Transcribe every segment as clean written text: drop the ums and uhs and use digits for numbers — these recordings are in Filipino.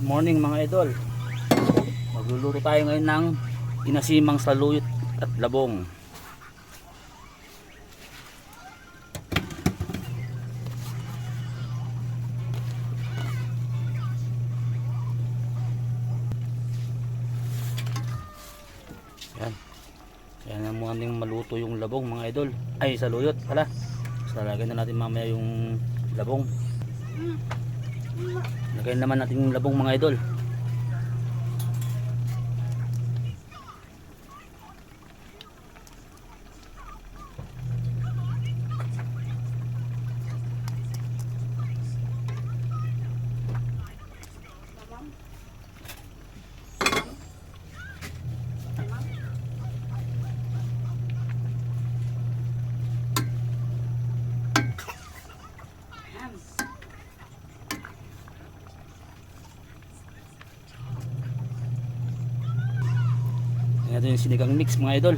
Morning mga idol. Magluluto tayo ngayon ng inasimang saluyot at labong. Yan. Yan na muna natin maluto yung labong mga idol. Ay, saluyot pala. So, lagyan na natin mamaya yung labong. Lagyan naman natin yung labong mga idol. Ito yung sinigang mix mga idol.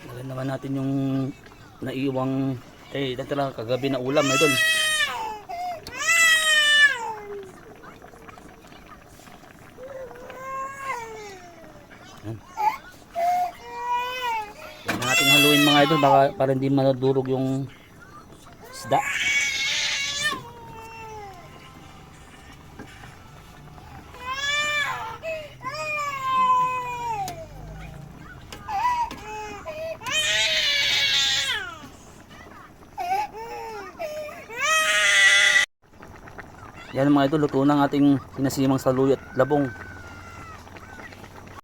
Lagyan naman natin yung naiwang natira kagabi na ulam mga idol. Yan. Yan na natin haluin mga idol baka para hindi madurog yung isda. Yan mga idol, luto na ang ating sinasimang saluyot labong.